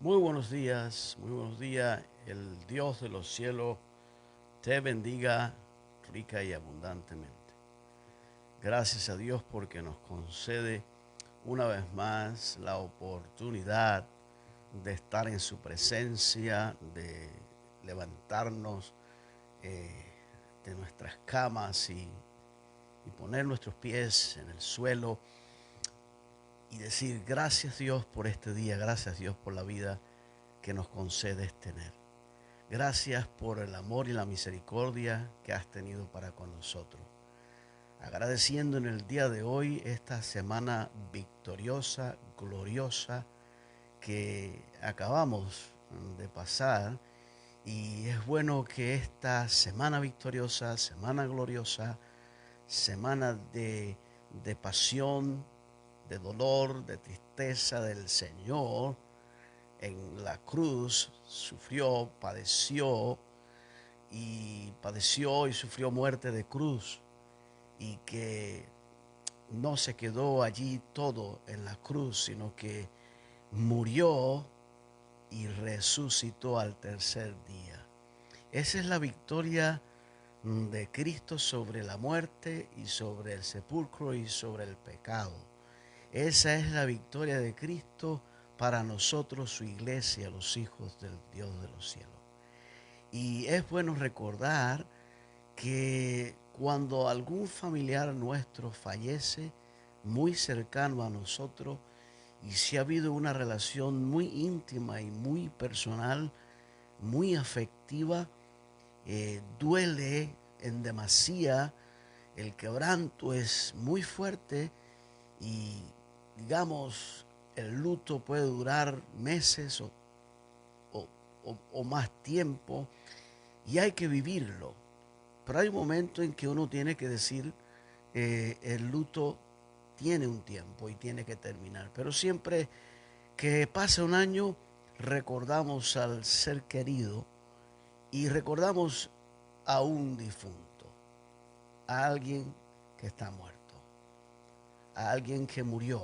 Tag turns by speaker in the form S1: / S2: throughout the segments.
S1: Muy buenos días, muy buenos días. El Dios de los cielos te bendiga rica y abundantemente. Gracias a Dios porque nos concede una vez más la oportunidad de estar en su presencia, de levantarnos eh, de nuestras camas y poner nuestros pies en el suelo y decir gracias Dios por este día, gracias Dios por la vida que nos concedes tener. Gracias por el amor y la misericordia que has tenido para con nosotros. Agradeciendo en el día de hoy esta semana victoriosa, gloriosa que acabamos de pasar. Y es bueno que esta semana victoriosa, semana gloriosa, semana de pasión, de dolor, de tristeza del Señor, en la cruz sufrió, padeció y sufrió muerte de cruz, y que no se quedó allí todo en la cruz, sino que murió y resucitó al tercer día. Esa es la victoria de Cristo sobre la muerte y sobre el sepulcro y sobre el pecado. Esa es la victoria de Cristo para nosotros, su iglesia, los hijos del Dios de los cielos. Y es bueno recordar que cuando algún familiar nuestro fallece muy cercano a nosotros, y si ha habido una relación muy íntima y muy personal, muy afectiva, duele en demasía, el quebranto es muy fuerte y digamos el luto puede durar meses o, o más tiempo, y hay que vivirlo. Pero hay un momento en que uno tiene que decir, el luto tiene un tiempo y tiene que terminar. Pero siempre que pasa un año, recordamos al ser querido y recordamos a un difunto, a alguien que está muerto, a alguien que murió,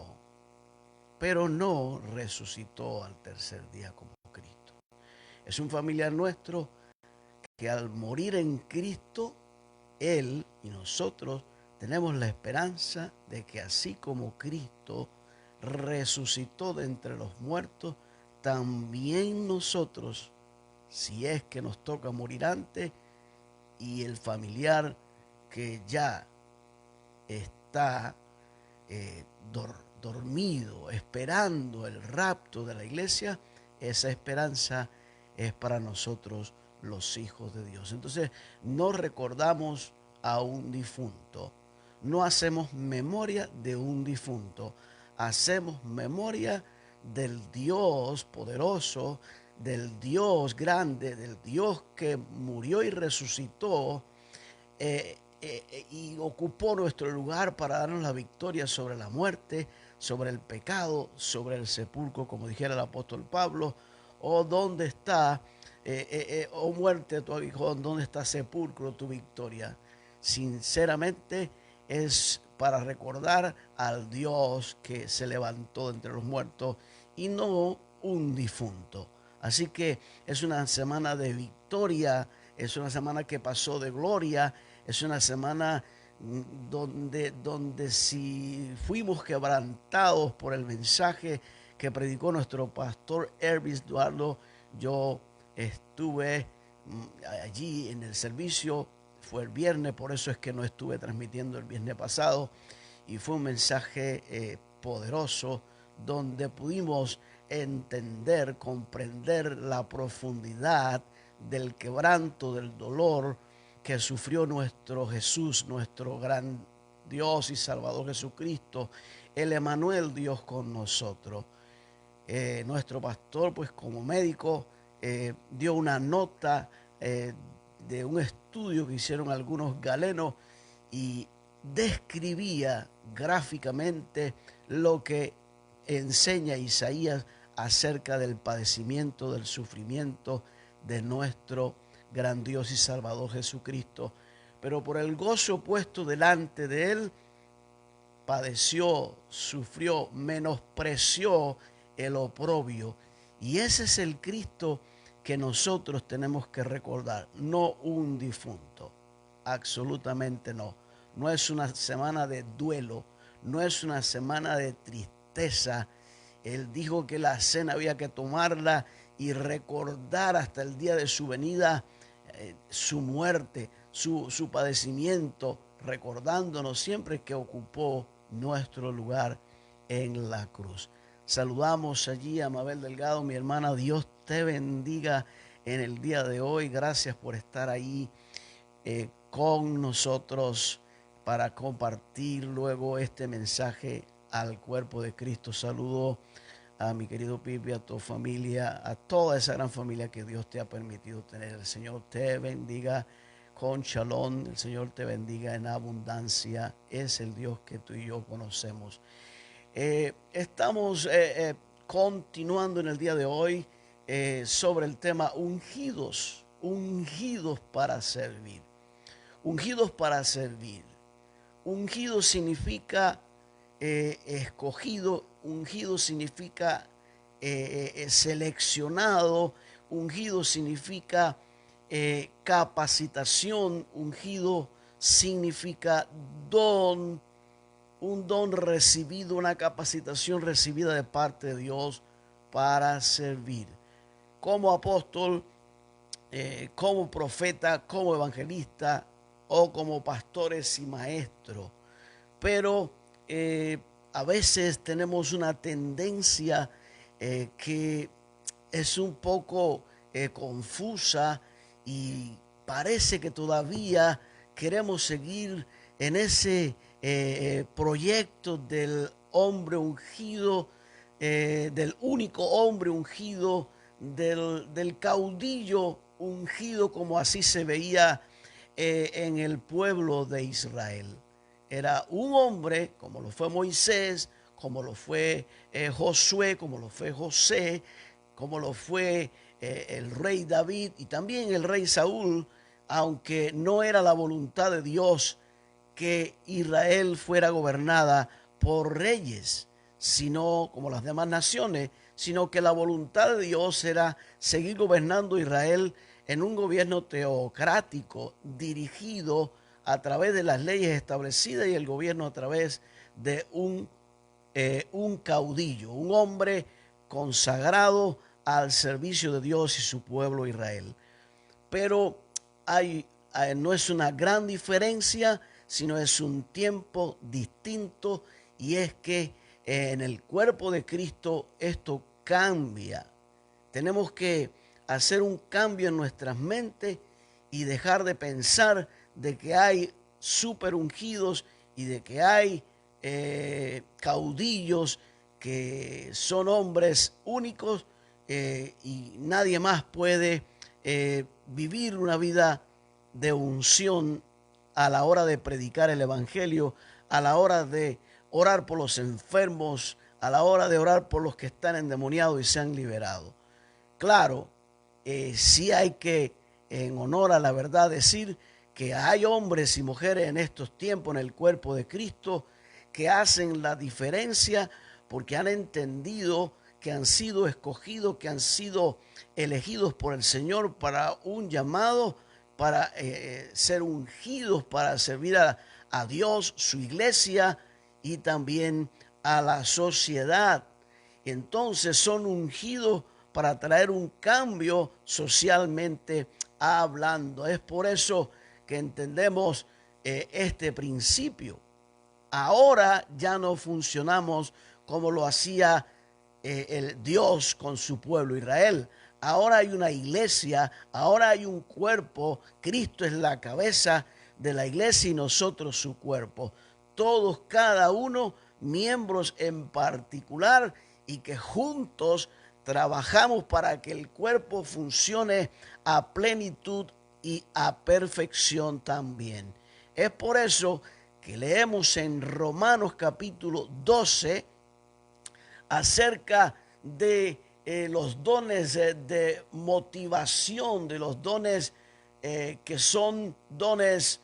S1: pero no resucitó al tercer día como Cristo. Es un familiar nuestro que al morir en Cristo, Él y nosotros tenemos la esperanza de que así como Cristo resucitó de entre los muertos, también nosotros, si es que nos toca morir antes, y el familiar que ya está dormido, esperando el rapto de la iglesia, esa esperanza es para nosotros los hijos de Dios. Entonces, no recordamos a un difunto, no hacemos memoria de un difunto, hacemos memoria del Dios poderoso, del Dios grande, del Dios que murió y resucitó, y ocupó nuestro lugar para darnos la victoria sobre la muerte, sobre el pecado, sobre el sepulcro, como dijera el apóstol Pablo. Oh, ¿dónde está, oh muerte, tu aguijón? ¿Dónde está sepulcro, tu victoria? Sinceramente es para recordar al Dios que se levantó de entre los muertos y no un difunto. Así que es una semana de victoria, es una semana que pasó de gloria, es una semana donde si fuimos quebrantados por el mensaje que predicó nuestro pastor Hervis Duardo, yo estuve allí en el servicio, fue el viernes, por eso es que no estuve transmitiendo el viernes pasado, y fue un mensaje poderoso donde pudimos entender, comprender la profundidad del quebranto, del dolor que sufrió nuestro Jesús, nuestro gran Dios y Salvador Jesucristo, el Emanuel, Dios con nosotros. Nuestro pastor, pues como médico, dio una nota de un estudio que hicieron algunos galenos y describía gráficamente lo que enseña Isaías acerca del padecimiento, del sufrimiento de nuestro gran Dios y Salvador Jesucristo. Pero por el gozo puesto delante de él, padeció, sufrió, menospreció el oprobio Y ese es el Cristo que nosotros tenemos que recordar, no un difunto, absolutamente no. No es una semana de duelo, no es una semana de tristeza. Él dijo que la cena había que tomarla y recordar hasta el día de su venida su muerte, su padecimiento, recordándonos siempre que ocupó nuestro lugar en la cruz. Saludamos allí a Mabel Delgado, mi hermana. Dios te bendiga en el día de hoy. Gracias por estar ahí con nosotros para compartir luego este mensaje al cuerpo de Cristo. Saludo a mi querido Pipi, a tu familia, a toda esa gran familia que Dios te ha permitido tener. El Señor te bendiga con shalom, el Señor te bendiga en abundancia. Es el Dios que tú y yo conocemos. Estamos continuando en el día de hoy sobre el tema ungidos, ungidos para servir. Ungidos para servir. Ungido significa escogido, ungido significa seleccionado, ungido significa capacitación, ungido significa don, un don recibido, una capacitación recibida de parte de Dios para servir. Como apóstol, como profeta, como evangelista o como pastores y maestros. Pero a veces tenemos una tendencia que es un poco confusa y parece que todavía queremos seguir en ese proyecto del hombre ungido, del único hombre ungido, del caudillo ungido, como así se veía en el pueblo de Israel. Era un hombre, como lo fue Moisés, como lo fue Josué, como lo fue José, como lo fue el rey David y también el rey Saúl, aunque no era la voluntad de Dios que Israel fuera gobernada por reyes, sino como las demás naciones, sino que la voluntad de Dios era seguir gobernando Israel en un gobierno teocrático dirigido a través de las leyes establecidas y el gobierno a través de un caudillo, un hombre consagrado al servicio de Dios y su pueblo Israel. Pero no es una gran diferencia, sino es un tiempo distinto, y es que en el cuerpo de Cristo esto cambia. Tenemos que hacer un cambio en nuestras mentes y dejar de pensar de que hay super ungidos y de que hay caudillos que son hombres únicos y nadie más puede vivir una vida de unción a la hora de predicar el evangelio, a la hora de orar por los enfermos, a la hora de orar por los que están endemoniados y se han liberado. Claro, sí hay que, en honor a la verdad, decir que hay hombres y mujeres en estos tiempos en el cuerpo de Cristo que hacen la diferencia porque han entendido que han sido escogidos, que han sido elegidos por el Señor para un llamado, para ser ungidos, para servir a Dios, su iglesia y también a la sociedad. Entonces son ungidos para traer un cambio socialmente hablando. Es por eso que entendemos este principio. Ahora ya no funcionamos como lo hacía el Dios con su pueblo Israel. Ahora hay una iglesia, ahora hay un cuerpo. Cristo es la cabeza de la iglesia y nosotros su cuerpo. Todos, cada uno, miembros en particular, y que juntos trabajamos para que el cuerpo funcione a plenitud y a perfección también. Es por eso que leemos en Romanos capítulo 12 acerca de los dones de motivación, de los dones que son dones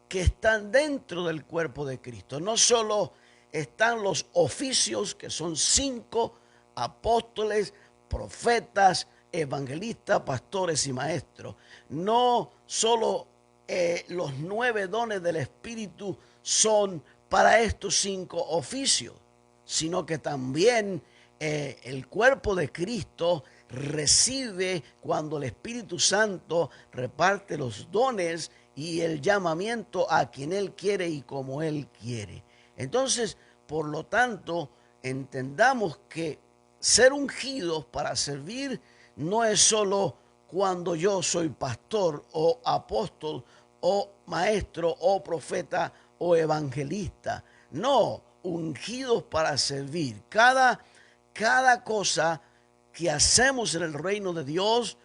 S1: que están dentro del cuerpo de Cristo. No solo están los oficios, que son 5: apóstoles, profetas, evangelistas, pastores y maestros. No solo los 9 dones del Espíritu son para estos 5 oficios, sino que también el cuerpo de Cristo recibe cuando el Espíritu Santo reparte los dones y el llamamiento a quien Él quiere y como Él quiere. Entonces, por lo tanto, entendamos que ser ungidos para servir no es solo cuando yo soy pastor o apóstol o maestro o profeta o evangelista. No, ungidos para servir. Cada cosa que hacemos en el reino de Dios,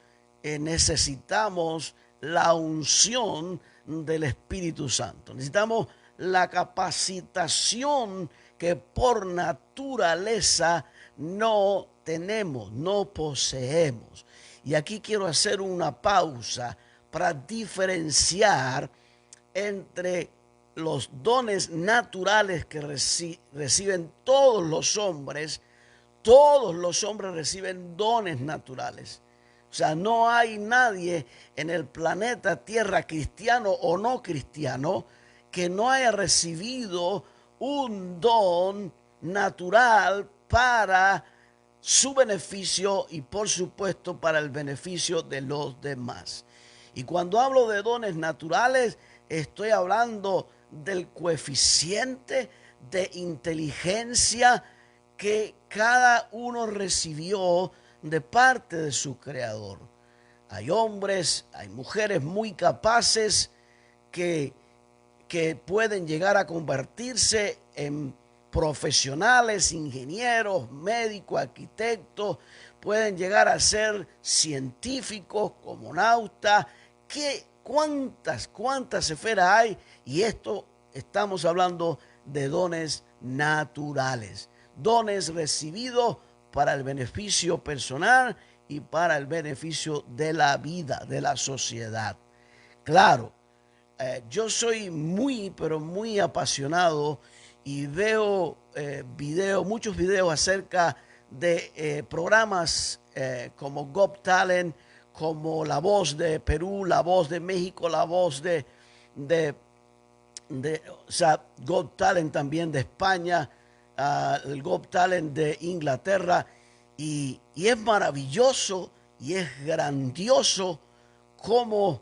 S1: necesitamos la unción del Espíritu Santo. Necesitamos la capacitación que por naturaleza no tenemos, no poseemos. Y aquí quiero hacer una pausa para diferenciar entre los dones naturales que reciben todos los hombres. Todos los hombres reciben dones naturales. O sea, no hay nadie en el planeta Tierra, cristiano o no cristiano, que no haya recibido un don natural para su beneficio y por supuesto para el beneficio de los demás. Y cuando hablo de dones naturales, estoy hablando del coeficiente de inteligencia que cada uno recibió de parte de su creador. Hay hombres, hay mujeres muy capaces que pueden llegar a convertirse en profesionales, ingenieros, médicos, arquitectos, pueden llegar a ser científicos, cosmonautas. ¿Cuántas esferas hay? Y esto estamos hablando de dones naturales. Dones recibidos para el beneficio personal y para el beneficio de la vida, de la sociedad. Claro, yo soy pero muy apasionado y veo muchos videos acerca de programas como Got Talent, como La Voz de Perú, La Voz de México, La Voz o sea, Got Talent también de España, el Got Talent de Inglaterra, y es maravilloso y es grandioso cómo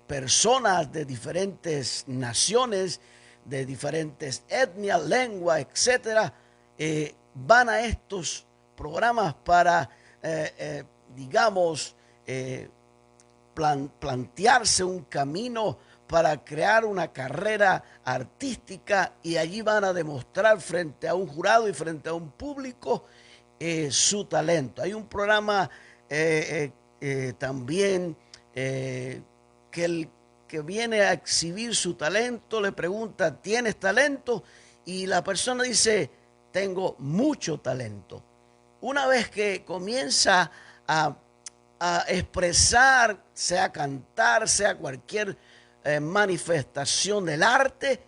S1: personas de diferentes naciones, de diferentes etnias, lenguas, etcétera, van a estos programas para, digamos, plantearse un camino para crear una carrera artística, y allí van a demostrar frente a un jurado y frente a un público su talento. Hay un programa también que el que viene a exhibir su talento le pregunta: ¿tienes talento? Y la persona dice: tengo mucho talento. Una vez que comienza a expresar, sea cantar, sea cualquier manifestación del arte,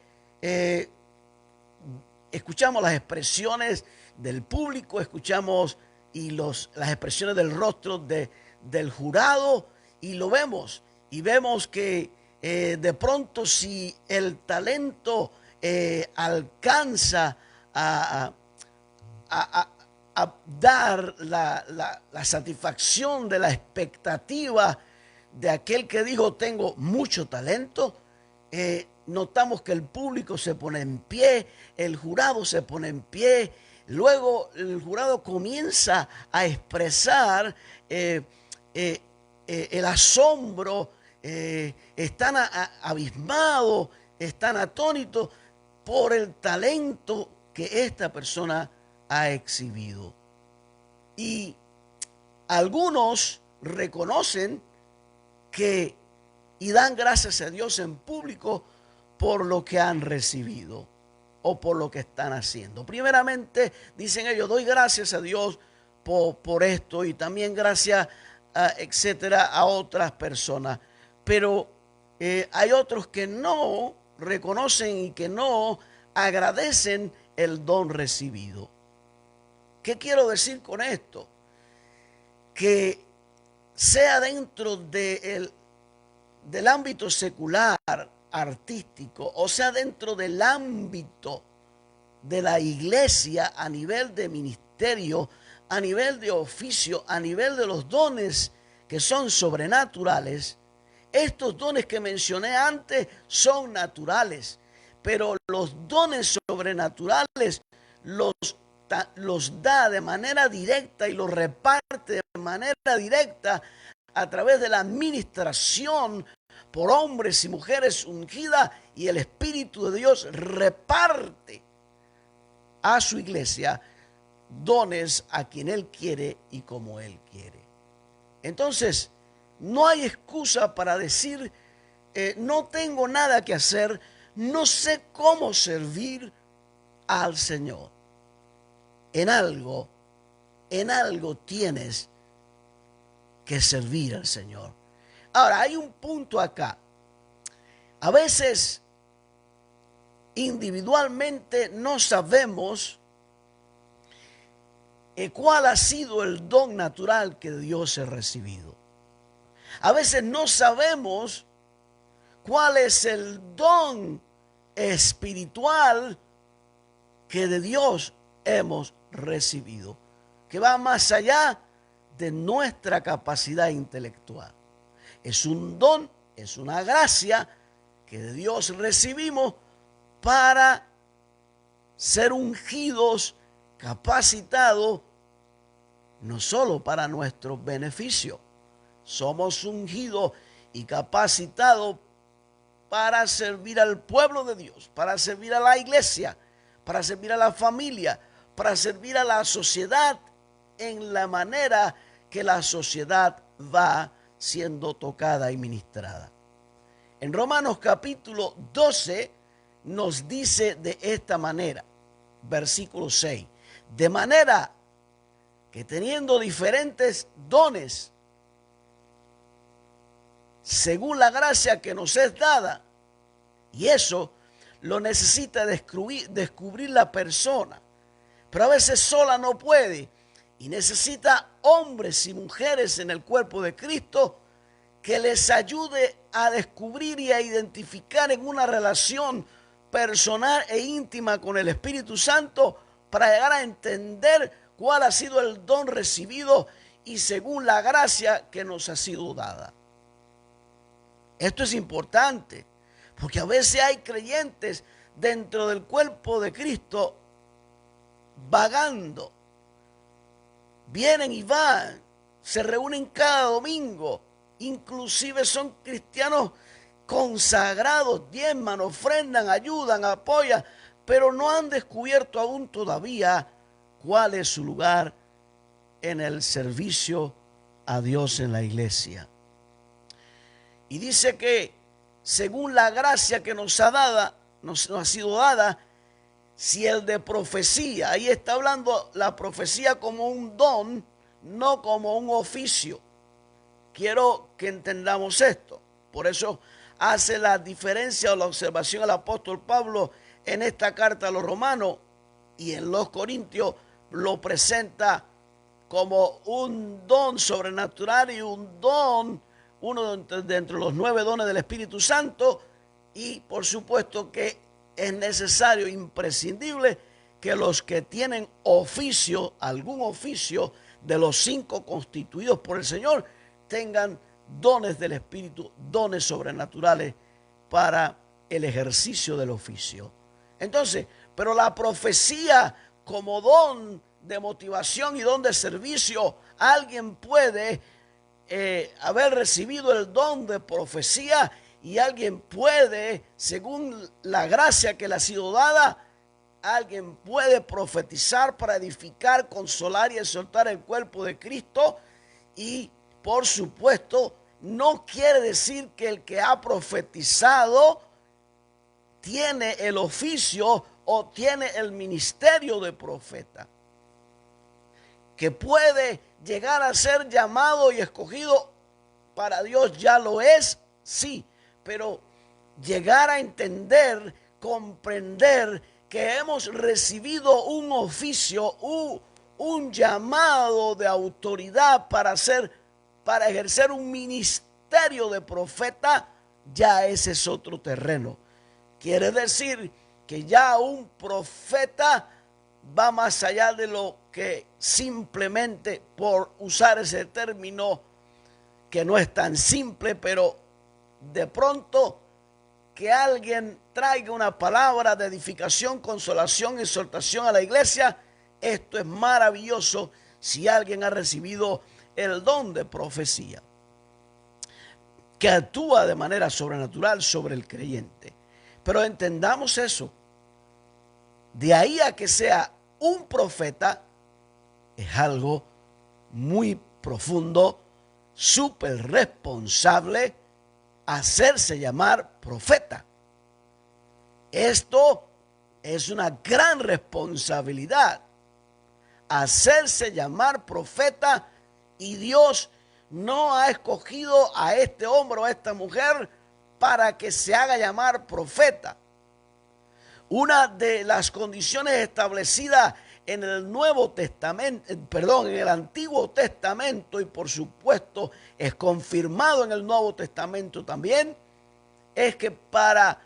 S1: escuchamos las expresiones del público, escuchamos las expresiones del rostro del jurado, y lo vemos. Y vemos que de pronto, si el talento alcanza a dar la satisfacción de la expectativa de aquel que dijo: tengo mucho talento, notamos que el público se pone en pie, el jurado se pone en pie, luego el jurado comienza a expresar el asombro, están abismados, están atónitos por el talento que esta persona ha exhibido. Y algunos reconocen y dan gracias a Dios en público por lo que han recibido o por lo que están haciendo. Primeramente, dicen ellos: doy gracias a Dios por esto, y también gracias, etcétera, a otras personas. Pero hay otros que no reconocen y que no agradecen el don recibido. ¿Qué quiero decir con esto? que sea dentro del ámbito secular, artístico, o sea dentro del ámbito de la iglesia a nivel de ministerio, a nivel de oficio, a nivel de los dones que son sobrenaturales. Estos dones que mencioné antes son naturales, pero los dones sobrenaturales los da de manera directa y los reparte de manera directa a través de la administración por hombres y mujeres ungidas, y el Espíritu de Dios reparte a su iglesia dones a quien Él quiere y como Él quiere. Entonces, no hay excusa para decir, no tengo nada que hacer, no sé cómo servir al Señor. En algo tienes que servir al Señor. Ahora, hay un punto acá. A veces, individualmente, no sabemos cuál ha sido el don natural que de Dios he recibido. A veces no sabemos cuál es el don espiritual que de Dios hemos recibido, que va más allá de nuestra capacidad intelectual. Es un don, es una gracia que de Dios recibimos para ser ungidos, capacitados, no solo para nuestro beneficio. Somos ungidos y capacitados para servir al pueblo de Dios, para servir a la iglesia, para servir a la familia, para servir a la sociedad en la manera que la sociedad va siendo tocada y ministrada. En Romanos capítulo 12 nos dice de esta manera, versículo 6, de manera que teniendo diferentes dones, según la gracia que nos es dada, y eso lo necesita descubrir la persona, pero a veces sola no puede, y necesita hombres y mujeres en el cuerpo de Cristo que les ayude a descubrir y a identificar en una relación personal e íntima con el Espíritu Santo para llegar a entender cuál ha sido el don recibido y según la gracia que nos ha sido dada. Esto es importante, porque a veces hay creyentes dentro del cuerpo de Cristo vagando. Vienen y van, se reúnen cada domingo, inclusive son cristianos consagrados, diezman, ofrendan, ayudan, apoyan, pero no han descubierto aún todavía cuál es su lugar en el servicio a Dios en la iglesia. Y dice que según la gracia que nos ha sido dada, si el de profecía, ahí está hablando la profecía como un don, no como un oficio. Quiero que entendamos esto. Por eso hace la diferencia o la observación el apóstol Pablo en esta carta a los romanos, y en los corintios lo presenta como un don sobrenatural y un don, uno de entre los 9 dones del Espíritu Santo. Y por supuesto que es necesario, imprescindible, que los que tienen oficio, algún oficio de los 5 constituidos por el Señor, tengan dones del Espíritu, dones sobrenaturales para el ejercicio del oficio. Entonces, pero la profecía como don de motivación y don de servicio, alguien puede haber recibido el don de profecía y alguien puede, según la gracia que le ha sido dada, alguien puede profetizar para edificar, consolar y exhortar el cuerpo de Cristo. Y por supuesto, no quiere decir que el que ha profetizado tiene el oficio o tiene el ministerio de profeta. Que puede llegar a ser llamado y escogido para Dios, ya lo es, sí, pero llegar a entender, comprender que hemos recibido un oficio, un llamado de autoridad para ejercer un ministerio de profeta, ya ese es otro terreno. Quiere decir que ya un profeta va más allá de lo que simplemente, por usar ese término que no es tan simple, pero de pronto que alguien traiga una palabra de edificación, consolación, exhortación a la iglesia. Esto es maravilloso si alguien ha recibido el don de profecía, que actúa de manera sobrenatural sobre el creyente. Pero entendamos eso. De ahí a que sea un profeta es algo muy profundo, súper responsable, hacerse llamar profeta. Esto es una gran responsabilidad, hacerse llamar profeta, y Dios no ha escogido a este hombre o a esta mujer para que se haga llamar profeta. Una de las condiciones establecidas en el Nuevo Testamento, en el Antiguo Testamento, y por supuesto es confirmado en el Nuevo Testamento también, es que para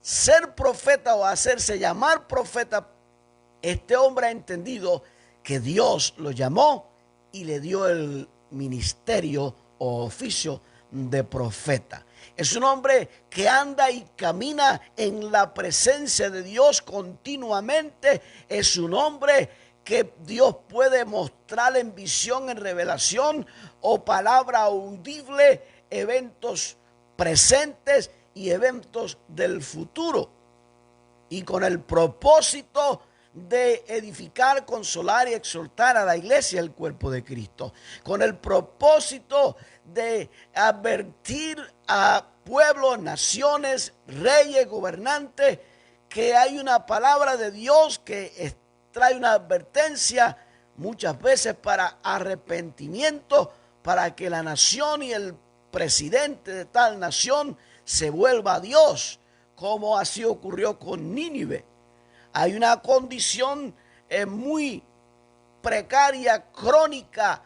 S1: ser profeta o hacerse llamar profeta, este hombre ha entendido que Dios lo llamó y le dio el ministerio o oficio de profeta. Es un hombre que anda y camina en la presencia de Dios continuamente. Es un hombre que Dios puede mostrar en visión, en revelación o palabra audible, eventos presentes y eventos del futuro. Y con el propósito de edificar, consolar y exhortar a la iglesia, el cuerpo de Cristo, con el propósito de advertir a pueblos, naciones, reyes, gobernantes, que hay una palabra de Dios que trae una advertencia muchas veces para arrepentimiento, para que la nación y el presidente de tal nación se vuelva a Dios, como así ocurrió con Nínive. Hay una condición muy precaria, crónica,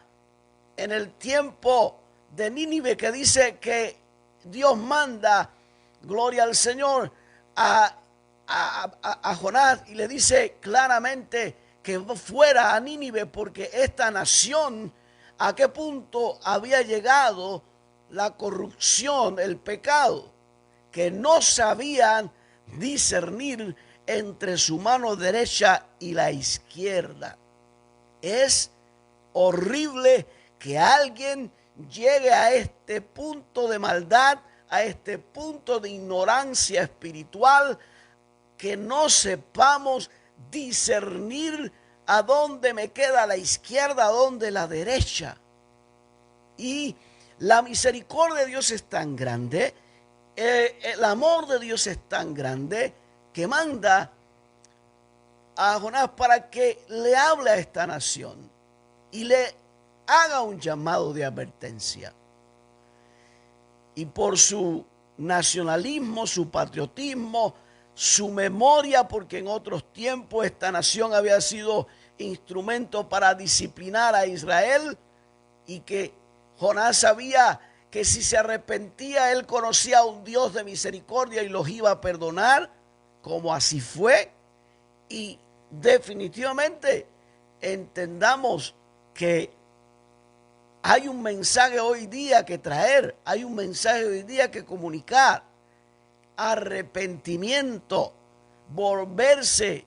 S1: en el tiempo de Nínive, que dice que Dios manda, gloria al Señor, a Jonás, y le dice claramente que fuera a Nínive, porque esta nación, a qué punto había llegado la corrupción, el pecado, que no sabían discernir entre su mano derecha y la izquierda. Es horrible que alguien llegue a este punto de maldad, a este punto de ignorancia espiritual, que no sepamos discernir a dónde me queda la izquierda, a dónde la derecha. Y la misericordia de Dios es tan grande, el amor de Dios es tan grande, que manda a Jonás para que le hable a esta nación y le haga un llamado de advertencia. Y por su nacionalismo, su patriotismo, su memoria, porque en otros tiempos esta nación había sido instrumento para disciplinar a Israel, y que Jonás sabía que si se arrepentía, él conocía a un Dios de misericordia y los iba a perdonar, como así fue. Y definitivamente entendamos que hay un mensaje hoy día que traer, hay un mensaje hoy día que comunicar: arrepentimiento, volverse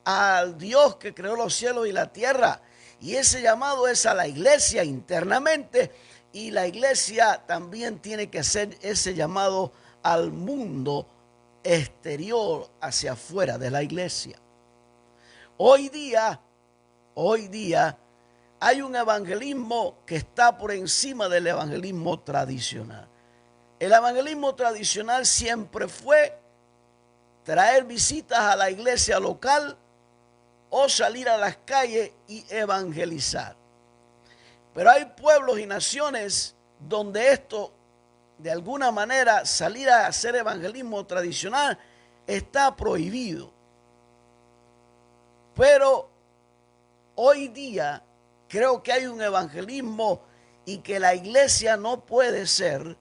S1: al Dios que creó los cielos y la tierra. Y ese llamado es a la iglesia internamente, y la iglesia también tiene que hacer ese llamado al mundo exterior, hacia afuera de la iglesia. Hoy día hay un evangelismo que está por encima del evangelismo tradicional. El evangelismo tradicional siempre fue traer visitas a la iglesia local o salir a las calles y evangelizar. Pero hay pueblos y naciones donde esto, de alguna manera, salir a hacer evangelismo tradicional está prohibido. Pero hoy día creo que hay un evangelismo y que la iglesia no puede ser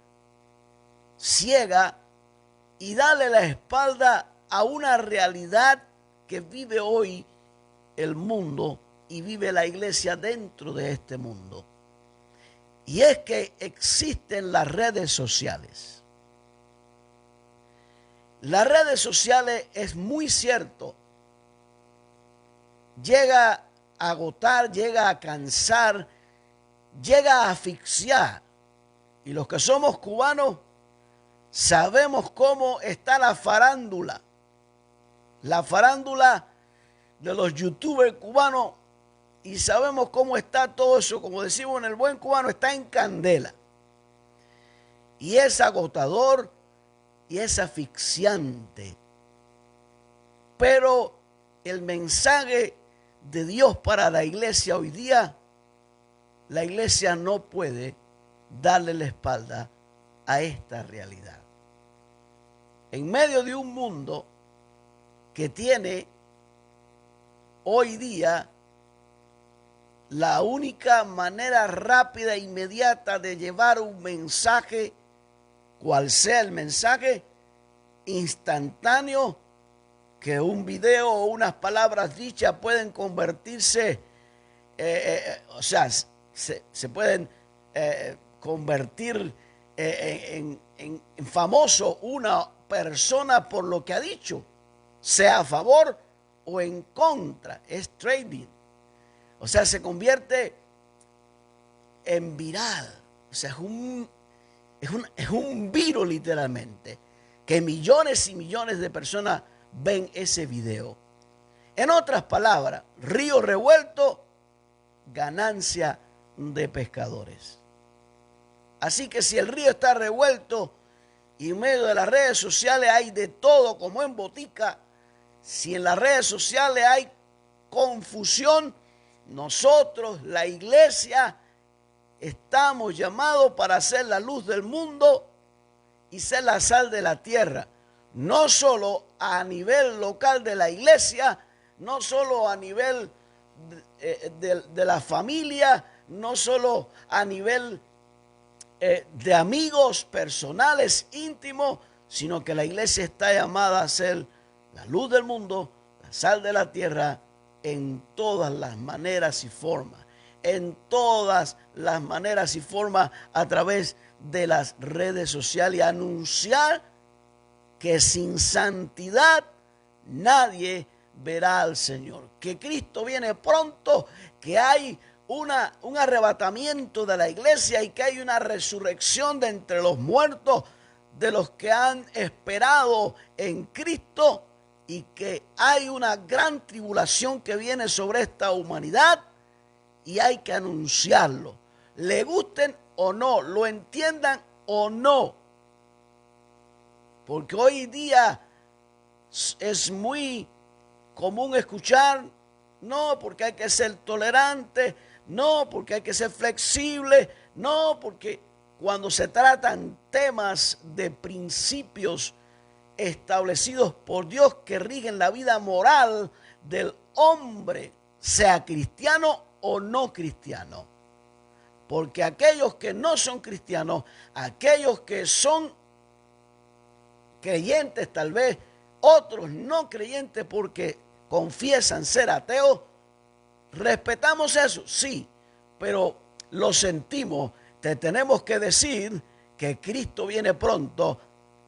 S1: ciega y darle la espalda a una realidad que vive hoy el mundo y vive la iglesia dentro de este mundo. Y es que existen las redes sociales. Las redes sociales, es muy cierto, llega a agotar, llega a cansar, llega a asfixiar. Y los que somos cubanos sabemos cómo está la farándula. La farándula de los youtubers cubanos, y sabemos cómo está todo eso, como decimos en el buen cubano, está en candela. Y es agotador y es asfixiante. Pero el mensaje de Dios para la iglesia hoy día, la iglesia no puede darle la espalda a esta realidad. En medio de un mundo que tiene hoy día la única manera rápida e inmediata de llevar un mensaje, cual sea el mensaje, instantáneo, que un video o unas palabras dichas pueden convertirse, se pueden convertir en famoso una persona por lo que ha dicho, sea a favor o en contra. Es trading. O sea, se convierte en viral. O sea, es un virus literalmente, que millones y millones de personas ven ese video. En otras palabras, río revuelto, ganancia de pescadores. Así que si el río está revuelto y en medio de las redes sociales hay de todo como en botica, si en las redes sociales hay confusión, nosotros, la iglesia, estamos llamados para ser la luz del mundo y ser la sal de la tierra. No solo a nivel local de la iglesia, no solo a nivel de la familia, no solo a nivel de amigos personales, íntimos, sino que la iglesia está llamada a ser la luz del mundo, la sal de la tierra, en todas las maneras y formas, en todas las maneras y formas a través de las redes sociales, y anunciar que sin santidad nadie verá al Señor, que Cristo viene pronto, que hay un arrebatamiento de la iglesia y que hay una resurrección de entre los muertos de los que han esperado en Cristo, y que hay una gran tribulación que viene sobre esta humanidad y hay que anunciarlo. Le gusten o no, lo entiendan o no. Porque hoy día es muy común escuchar, no, porque hay que ser tolerante, no, porque hay que ser flexible, no, porque cuando se tratan temas de principios establecidos por Dios que rigen la vida moral del hombre, sea cristiano o no cristiano. Porque aquellos que no son cristianos, aquellos que son creyentes tal vez, otros no creyentes porque confiesan ser ateos, respetamos eso, sí, pero lo sentimos, te tenemos que decir que Cristo viene pronto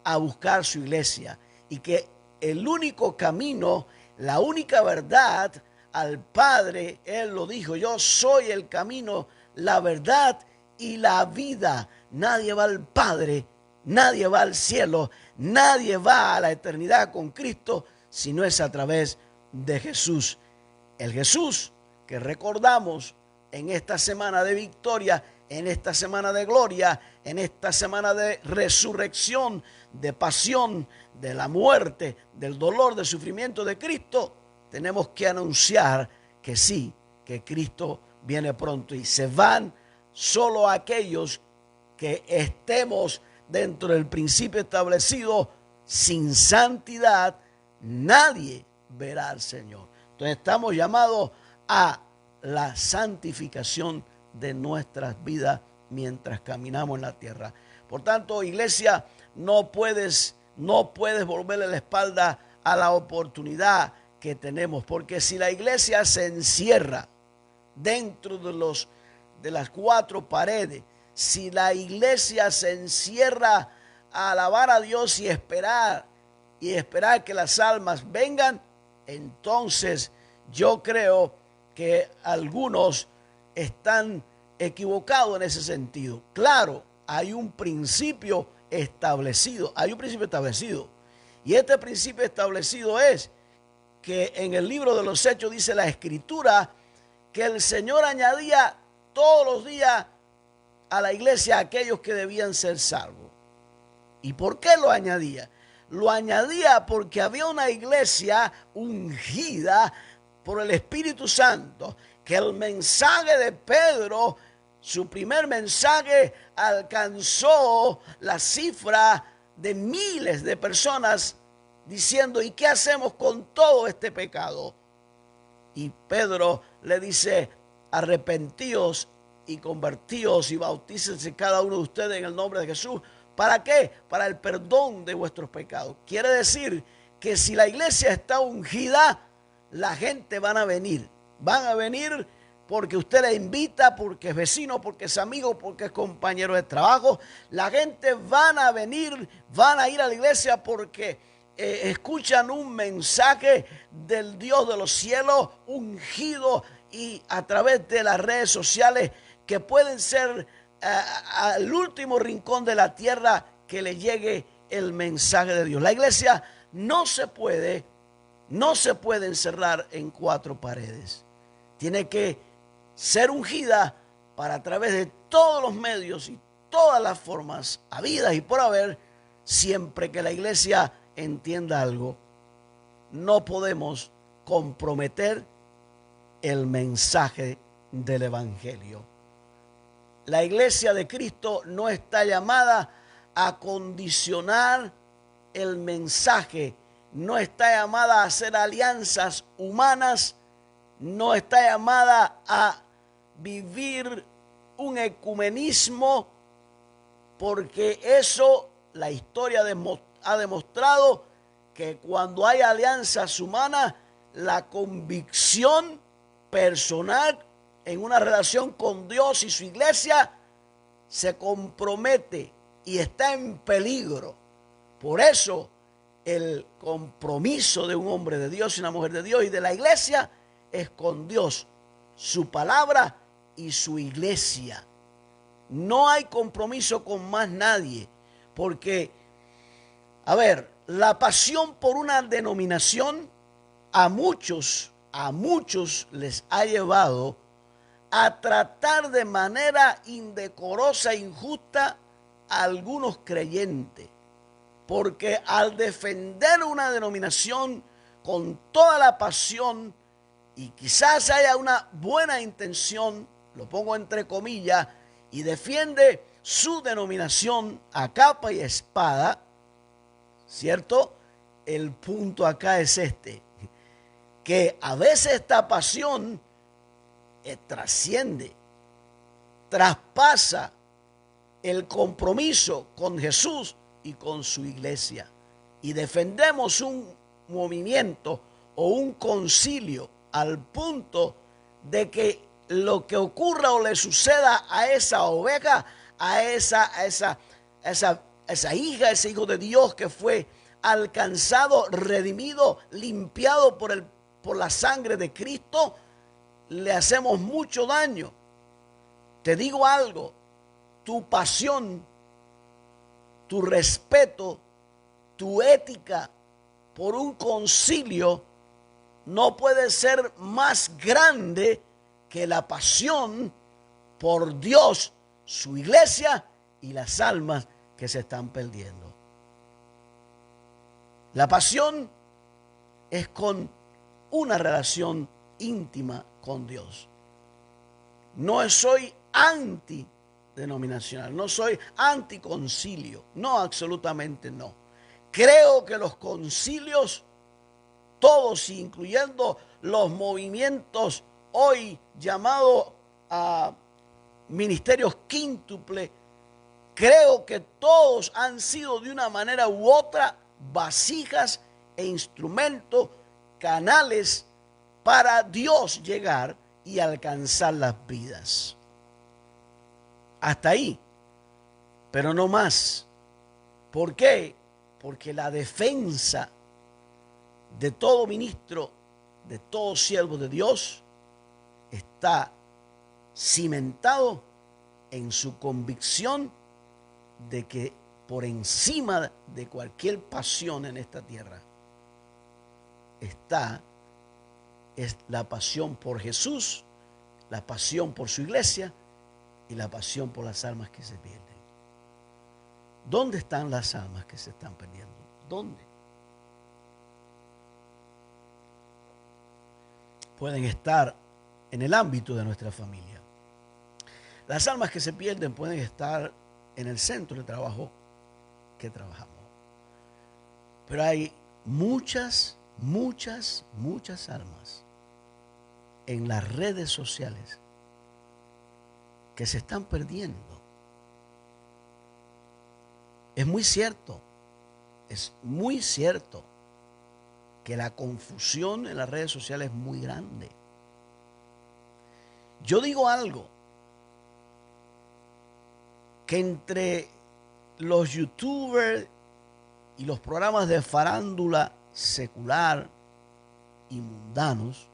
S1: a buscar su iglesia y que el único camino, la única verdad al Padre, Él lo dijo, yo soy el camino, la verdad y la vida. Nadie va al Padre, nadie va al cielo, nadie va a la eternidad con Cristo si no es a través de Jesús. El Jesús que recordamos en esta semana de victoria, en esta semana de gloria, en esta semana de resurrección, de pasión, de la muerte, del dolor, del sufrimiento de Cristo, tenemos que anunciar que sí, que Cristo viene pronto y se van solo aquellos que estemos dentro del principio establecido. Sin santidad nadie verá al Señor. Entonces estamos llamados a la santificación de nuestras vidas mientras caminamos en la tierra. Por tanto, iglesia, no puedes volverle la espalda a la oportunidad que tenemos, porque si la iglesia se encierra dentro de las cuatro paredes, si la iglesia se encierra a alabar a Dios y esperar que las almas vengan, entonces yo creo que algunos están equivocados en ese sentido. Claro, hay un principio establecido, y este principio establecido es que en el libro de los Hechos dice la Escritura que el Señor añadía todos los días a la iglesia a aquellos que debían ser salvos. ¿Y por qué lo añadía? Lo añadía porque había una iglesia ungida por el Espíritu Santo, que el mensaje de Pedro, su primer mensaje, alcanzó la cifra de miles de personas diciendo: ¿y qué hacemos con todo este pecado? Y Pedro le dice: arrepentíos y convertíos y bautícense cada uno de ustedes en el nombre de Jesús. ¿Para qué? Para el perdón de vuestros pecados. Quiere decir que si la iglesia está ungida, la gente van a venir porque usted le invita, porque es vecino, porque es amigo, porque es compañero de trabajo. La gente van a ir a la iglesia porque escuchan un mensaje del Dios de los cielos ungido, y a través de las redes sociales que pueden ser al último rincón de la tierra que le llegue el mensaje de Dios. La iglesia no se puede encerrar en cuatro paredes. Tiene que ser ungida para, a través de todos los medios y todas las formas habidas y por haber, siempre que la iglesia entienda algo: no podemos comprometer el mensaje del evangelio. La iglesia de Cristo no está llamada a condicionar el mensaje, no está llamada a hacer alianzas humanas, no está llamada a vivir un ecumenismo, porque eso, la historia ha demostrado que cuando hay alianzas humanas, la convicción personal en una relación con Dios y su iglesia se compromete y está en peligro. Por eso el compromiso de un hombre de Dios y una mujer de Dios y de la iglesia es con Dios, su palabra y su iglesia. No hay compromiso con más nadie, porque, la pasión por una denominación a muchos les ha llevado a tratar de manera indecorosa e injusta a algunos creyentes, porque al defender una denominación con toda la pasión, y quizás haya una buena intención, lo pongo entre comillas, y defiende su denominación a capa y espada, ¿cierto? El punto acá es que a veces esta pasión trasciende, traspasa el compromiso con Jesús y con su iglesia, y defendemos un movimiento o un concilio al punto de que lo que ocurra o le suceda a esa oveja, a esa hija, ese hijo de Dios que fue alcanzado, redimido, limpiado por la sangre de Cristo, le hacemos mucho daño. Te digo algo: tu pasión, tu respeto, tu ética por un concilio no puede ser más grande que la pasión por Dios, su iglesia y las almas que se están perdiendo. La pasión es con una relación íntima con Dios. No soy antidenominacional, no soy anticoncilio, no, absolutamente no. Creo que los concilios, todos, incluyendo los movimientos hoy llamado a ministerios quíntuple, creo que todos han sido de una manera u otra vasijas e instrumentos, canales para Dios llegar y alcanzar las vidas. Hasta ahí, pero no más. ¿Por qué? Porque la defensa de todo ministro, de todo siervo de Dios, está cimentado en su convicción de que por encima de cualquier pasión en esta tierra es la pasión por Jesús, la pasión por su iglesia y la pasión por las almas que se pierden. ¿Dónde están las almas que se están perdiendo? ¿Dónde? Pueden estar en el ámbito de nuestra familia. Las almas que se pierden pueden estar en el centro de trabajo que trabajamos. Pero hay muchas almas en las redes sociales que se están perdiendo. Es muy cierto que la confusión en las redes sociales es muy grande. Yo digo algo, que entre los youtubers y los programas de farándula secular y mundanos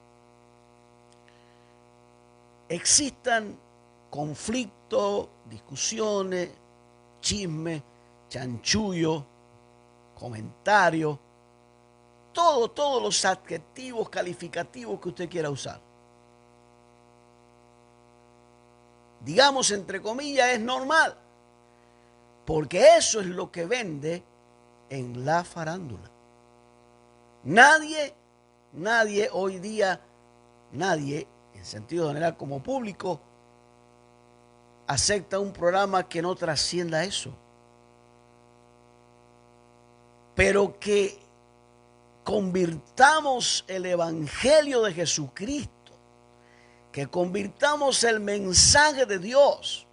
S1: existan conflictos, discusiones, chismes, chanchullo, comentarios, todos los adjetivos calificativos que usted quiera usar. Digamos, entre comillas, es normal, porque eso es lo que vende en la farándula. Nadie hoy día, en sentido general como público, acepta un programa que no trascienda eso. Pero que convirtamos el evangelio de Jesucristo, que convirtamos el mensaje de Dios,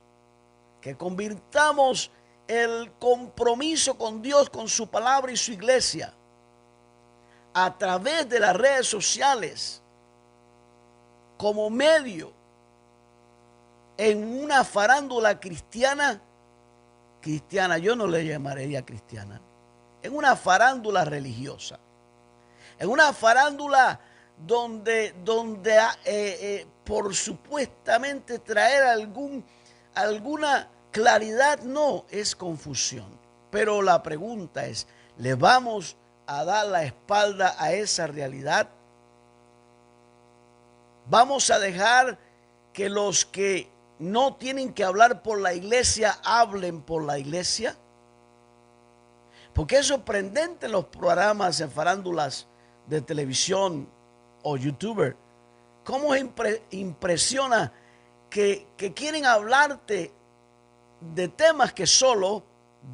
S1: que convirtamos el compromiso con Dios, con su palabra y su iglesia, a través de las redes sociales, como medio en una farándula cristiana, yo no le llamaría cristiana, en una farándula religiosa, en una farándula donde por supuestamente traer alguna claridad, no, es confusión. Pero la pregunta es, ¿le vamos a dar la espalda a esa realidad? ¿Vamos a dejar que los que no tienen que hablar por la iglesia hablen por la iglesia? Porque es sorprendente en los programas en farándulas de televisión o youtuber, cómo impresiona que quieren hablarte de temas que solo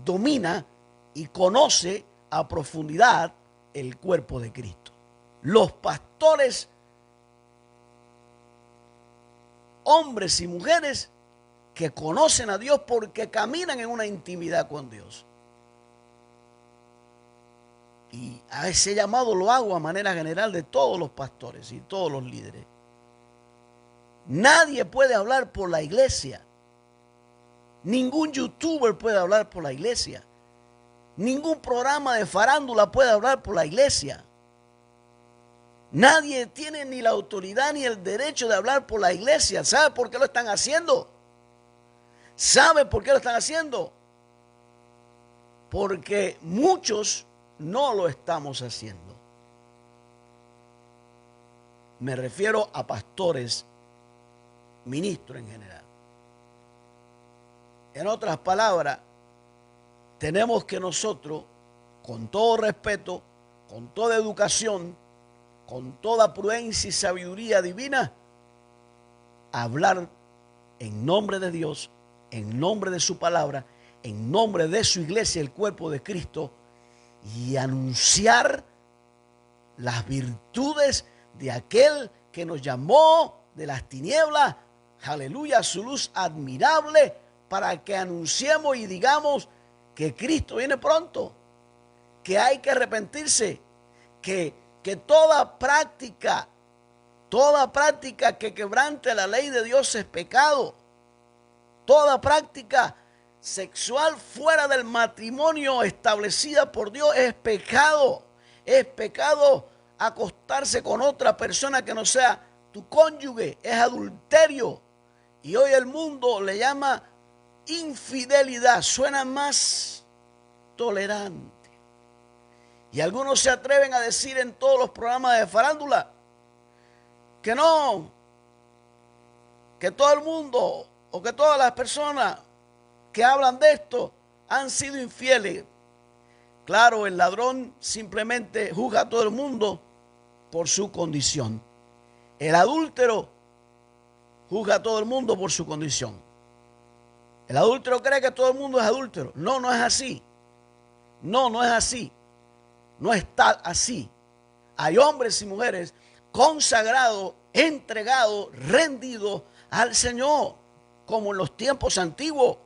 S1: domina y conoce a profundidad el cuerpo de Cristo. Los pastores, hombres y mujeres que conocen a Dios porque caminan en una intimidad con Dios. Y a ese llamado lo hago a manera general de todos los pastores y todos los líderes. Nadie puede hablar por la iglesia. Ningún youtuber puede hablar por la iglesia. Ningún programa de farándula puede hablar por la iglesia. Nadie tiene ni la autoridad ni el derecho de hablar por la iglesia. ¿Sabe por qué lo están haciendo? ¿Sabe por qué lo están haciendo? Porque muchos no lo estamos haciendo. Me refiero a pastores, ministros en general. En otras palabras, tenemos que nosotros, con todo respeto, con toda educación, con toda prudencia y sabiduría divina, hablar en nombre de Dios, en nombre de su palabra, en nombre de su iglesia, el cuerpo de Cristo, y anunciar las virtudes de aquel que nos llamó de las tinieblas, aleluya, a su luz admirable, para que anunciemos y digamos que Cristo viene pronto, que hay que arrepentirse, que toda práctica que quebrante la ley de Dios es pecado. Toda práctica sexual fuera del matrimonio establecida por Dios es pecado. Es pecado acostarse con otra persona que no sea tu cónyuge. Es adulterio. Y hoy el mundo le llama infidelidad. Suena más tolerante. Y algunos se atreven a decir en todos los programas de farándula que no, que todo el mundo o que todas las personas que hablan de esto han sido infieles. Claro, el ladrón simplemente juzga a todo el mundo por su condición. El adúltero juzga a todo el mundo por su condición. El adúltero cree que todo el mundo es adúltero. No, no es así. No es así. No está así. Hay hombres y mujeres consagrados, entregados, rendidos al Señor, como en los tiempos antiguos.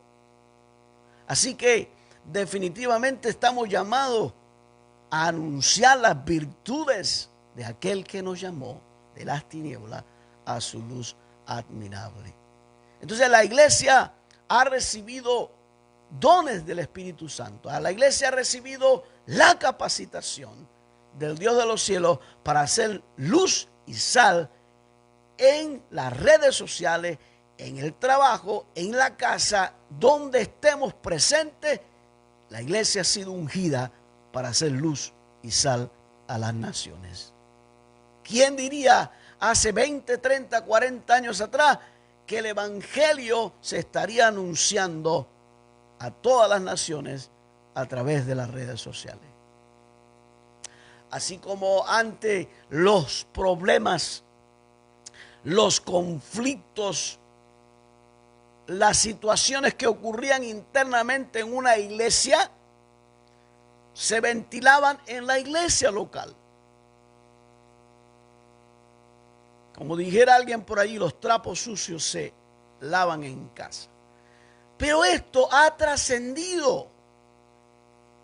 S1: Así que definitivamente estamos llamados a anunciar las virtudes de aquel que nos llamó de las tinieblas a su luz admirable. Entonces la iglesia ha recibido dones del Espíritu Santo. La iglesia ha recibido la capacitación del Dios de los cielos para hacer luz y sal en las redes sociales, en el trabajo, en la casa, donde estemos presentes. La iglesia ha sido ungida para hacer luz y sal a las naciones. ¿Quién diría hace 20, 30, 40 años atrás que el evangelio se estaría anunciando a todas las naciones a través de las redes sociales? Así como ante los problemas, los conflictos, las situaciones que ocurrían internamente en una iglesia, se ventilaban en la iglesia local. Como dijera alguien por allí, los trapos sucios se lavan en casa. Pero esto ha trascendido.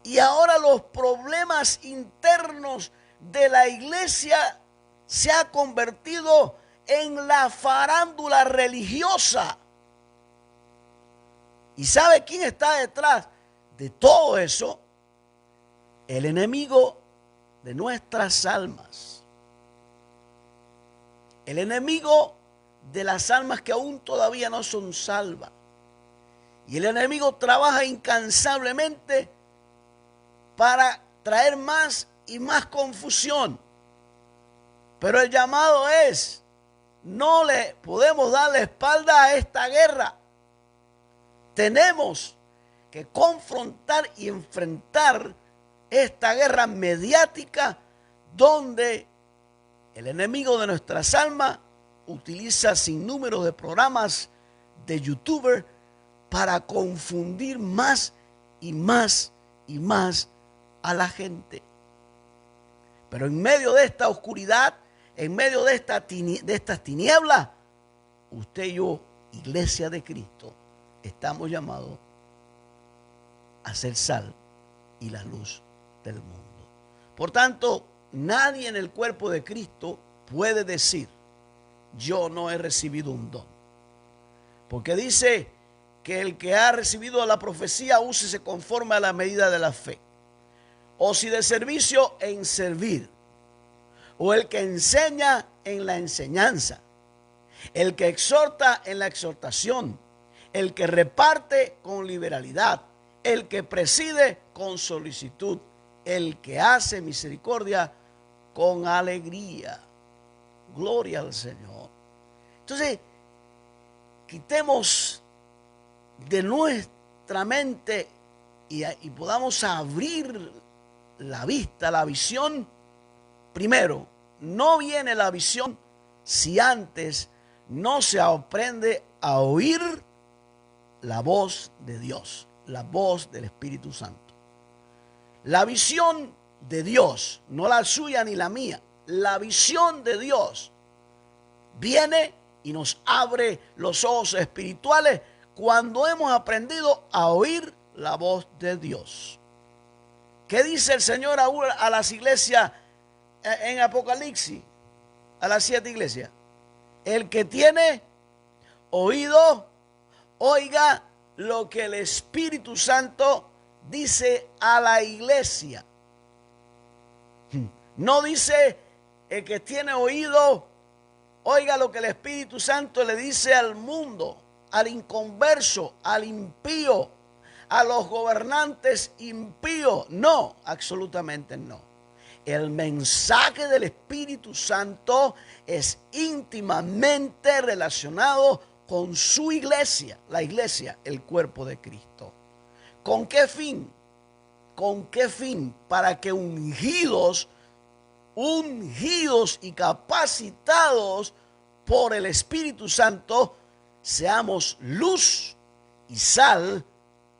S1: Y ahora los problemas internos de la iglesia se ha convertido en la farándula religiosa. ¿Y sabe quién está detrás de todo eso? El enemigo de nuestras almas. El enemigo de las almas que aún todavía no son salvas. Y el enemigo trabaja incansablemente para traer más y más confusión. Pero el llamado es, no le podemos dar la espalda a esta guerra. Tenemos que confrontar y enfrentar esta guerra mediática donde el enemigo de nuestras almas utiliza sinnúmero de programas de youtubers para confundir más y más y más a la gente. Pero en medio de esta oscuridad, en medio de estas tinieblas, usted y yo, iglesia de Cristo, estamos llamados a ser sal y la luz del mundo. Por tanto, nadie en el cuerpo de Cristo puede decir, yo no he recibido un don. Porque dice que el que ha recibido la profecía, úsese conforme a la medida de la fe. O si de servicio, en servir. O el que enseña, en la enseñanza. El que exhorta, en la exhortación. El que reparte, con liberalidad. El que preside, con solicitud. El que hace misericordia, con alegría. Gloria al Señor. Entonces, quitemos de nuestra mente y podamos abrir la vista, la visión. Primero, no viene la visión si antes no se aprende a oír la voz de Dios, la voz del Espíritu Santo. La visión de Dios, no la suya ni la mía, la visión de Dios viene y nos abre los ojos espirituales cuando hemos aprendido a oír la voz de Dios. ¿Qué dice el Señor a las iglesias en Apocalipsis? A las 7 iglesias. El que tiene oído, oiga lo que el Espíritu Santo dice a la iglesia. No dice el que tiene oído, oiga lo que el Espíritu Santo le dice al mundo, al inconverso, al impío, a los gobernantes impíos. No, absolutamente no. El mensaje del Espíritu Santo es íntimamente relacionado con su iglesia, la iglesia, el cuerpo de Cristo. ¿Con qué fin? ¿Con qué fin? Para que ungidos y capacitados por el Espíritu Santo, seamos luz y sal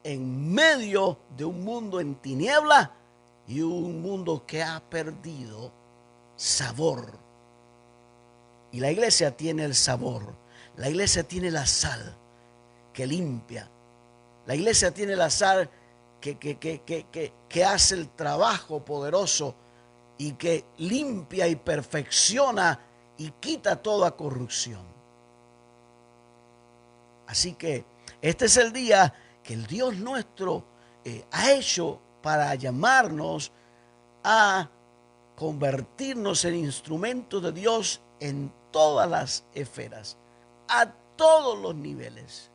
S1: en medio de un mundo en tiniebla y un mundo que ha perdido sabor. Y la iglesia tiene el sabor, la iglesia tiene la sal que limpia, la iglesia tiene la sal que hace el trabajo poderoso y que limpia y perfecciona y quita toda corrupción. Así que este es el día que el Dios nuestro ha hecho para llamarnos a convertirnos en instrumentos de Dios en todas las esferas, a todos los niveles.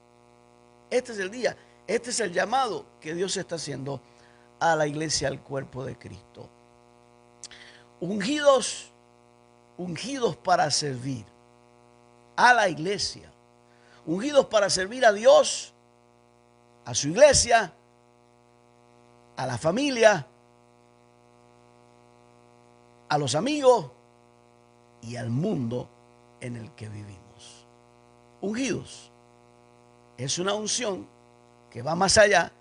S1: Este es el día, este es el llamado que Dios está haciendo a la iglesia, al cuerpo de Cristo. Ungidos para servir a la iglesia, ungidos para servir a Dios, a su iglesia, a la familia, a los amigos y al mundo en el que vivimos. Ungidos es una unción que va más allá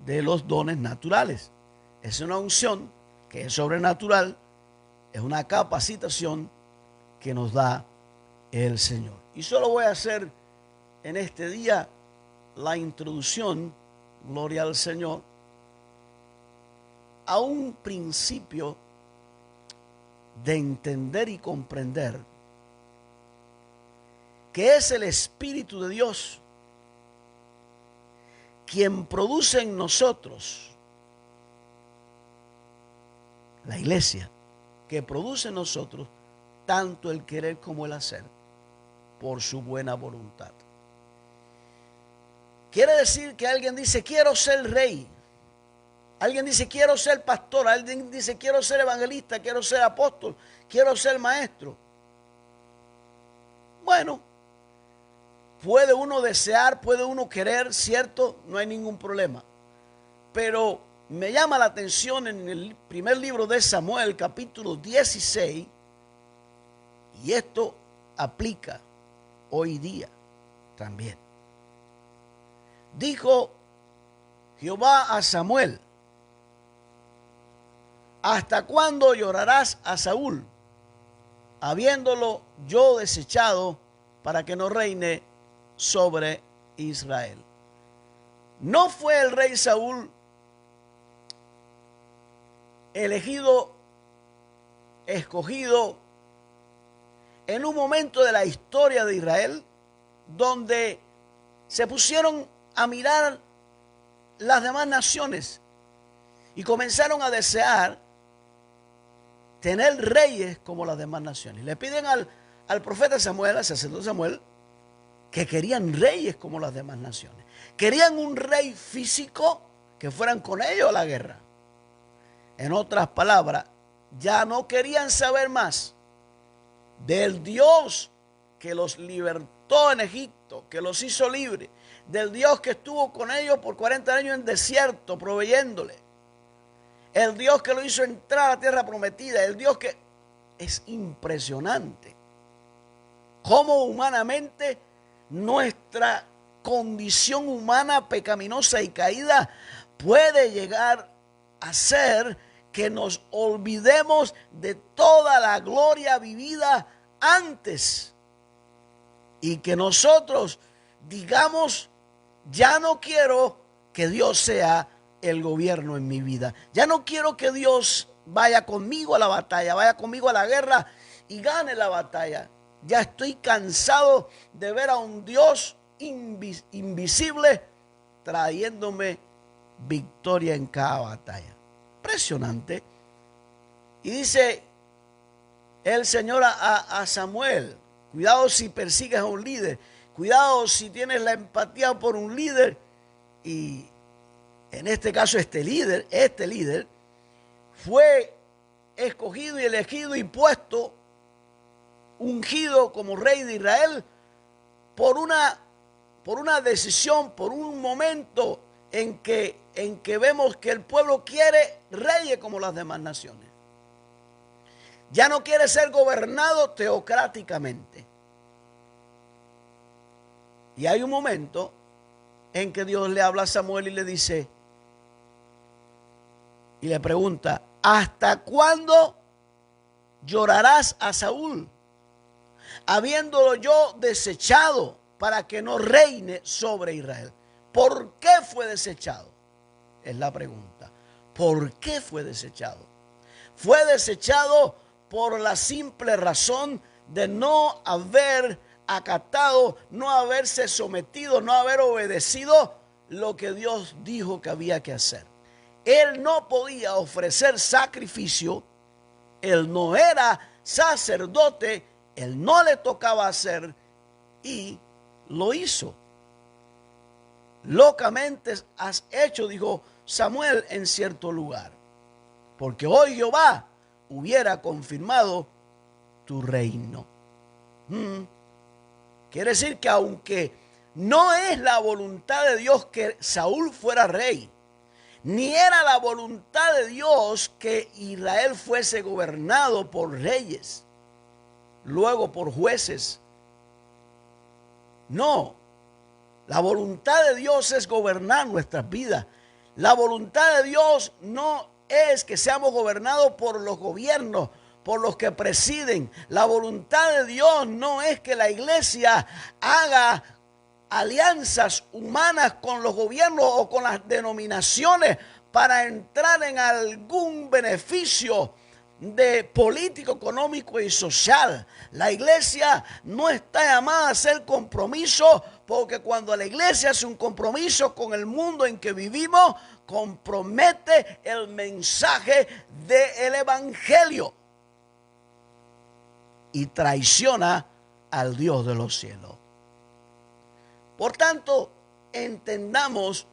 S1: de los dones naturales. Es una unción que es sobrenatural, es una capacitación que nos da el Señor. Y solo voy a hacer en este día la introducción, gloria al Señor, a un principio de entender y comprender que es el Espíritu de Dios quien produce en nosotros, la iglesia, que produce en nosotros tanto el querer como el hacer por su buena voluntad. Quiere decir que alguien dice, quiero ser rey. Alguien dice, quiero ser pastor. Alguien dice, quiero ser evangelista, quiero ser apóstol, quiero ser maestro. Bueno, puede uno desear, puede uno querer, cierto, no hay ningún problema. Pero me llama la atención en el primer libro de Samuel, capítulo 16, y esto aplica hoy día también. Dijo Jehová a Samuel, ¿hasta cuándo llorarás a Saúl, habiéndolo yo desechado para que no reine sobre Israel? ¿No fue el rey Saúl elegido, escogido en un momento de la historia de Israel donde se pusieron a mirar las demás naciones y comenzaron a desear tener reyes como las demás naciones? Le piden al profeta Samuel, al sacerdote Samuel, que querían reyes como las demás naciones. Querían un rey físico que fueran con ellos a la guerra. En otras palabras, ya no querían saber más del Dios que los libertó en Egipto, que los hizo libres, del Dios que estuvo con ellos por 40 años en desierto proveyéndole, el Dios que lo hizo entrar a la tierra prometida, el Dios que es impresionante cómo humanamente nuestra condición humana pecaminosa y caída puede llegar a ser que nos olvidemos de toda la gloria vivida antes Y que nosotros digamos, ya no quiero que Dios sea el gobierno en mi vida. Ya no quiero que Dios vaya conmigo a la batalla, vaya conmigo a la guerra y gane la batalla. Ya estoy cansado de ver a un Dios invisible trayéndome victoria en cada batalla. Impresionante. Y dice el Señor a Samuel, cuidado si persigues a un líder, cuidado si tienes la empatía por un líder. Y en este caso este líder fue escogido y elegido y puesto, ungido como rey de Israel por una decisión, por un momento en que vemos que el pueblo quiere reyes como las demás naciones. Ya no quiere ser gobernado teocráticamente. Y hay un momento en que Dios le habla a Samuel y le dice, y le pregunta, ¿hasta cuándo llorarás a Saúl, habiéndolo yo desechado para que no reine sobre Israel? ¿Por qué fue desechado? Es la pregunta. ¿Por qué fue desechado? Fue desechado por la simple razón de no haber acatado, no haberse sometido, no haber obedecido lo que Dios dijo que había que hacer. Él no podía ofrecer sacrificio, él no era sacerdote, él no le tocaba hacer y lo hizo. Locamente has hecho, dijo Samuel en cierto lugar, porque hoy Jehová hubiera confirmado tu reino. Quiere decir que aunque no es la voluntad de Dios que Saúl fuera rey, ni era la voluntad de Dios que Israel fuese gobernado por reyes, luego por jueces. No, la voluntad de Dios es gobernar nuestras vidas. La voluntad de Dios no es que seamos gobernados por los gobiernos, por los que presiden. La voluntad de Dios no es que la iglesia haga alianzas humanas con los gobiernos o con las denominaciones para entrar en algún beneficio de político, económico y social. La iglesia no está llamada a hacer compromiso, porque cuando la iglesia hace un compromiso con el mundo en que vivimos, compromete el mensaje del evangelio y traiciona al Dios de los cielos. Por tanto, entendamos